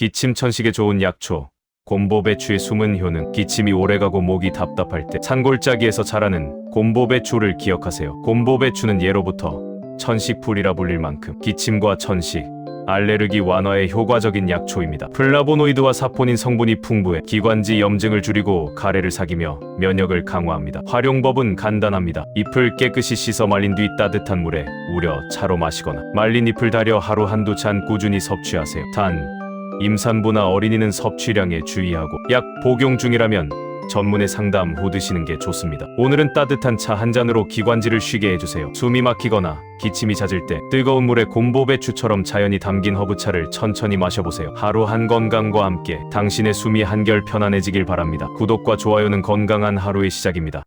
기침 천식에 좋은 약초. 곰보배추의 숨은 효능. 기침이 오래가고 목이 답답할 때 산골짜기에서 자라는 곰보배추를 기억하세요. 곰보배추는 예로부터 천식풀이라 불릴 만큼 기침과 천식, 알레르기 완화에 효과적인 약초입니다. 플라보노이드와 사포닌 성분이 풍부해 기관지 염증을 줄이고 가래를 사기며 면역을 강화합니다. 활용법은 간단합니다. 잎을 깨끗이 씻어 말린 뒤 따뜻한 물에 우려 차로 마시거나 말린 잎을 달여 하루 한두 잔 꾸준히 섭취하세요. 단, 임산부나 어린이는 섭취량에 주의하고 약 복용 중이라면 전문의 상담 후 드시는 게 좋습니다. 오늘은 따뜻한 차 한 잔으로 기관지를 쉬게 해주세요. 숨이 막히거나 기침이 잦을 때 뜨거운 물에 곰보배추처럼 자연이 담긴 허브차를 천천히 마셔보세요. 하루 한 건강과 함께 당신의 숨이 한결 편안해지길 바랍니다. 구독과 좋아요는 건강한 하루의 시작입니다.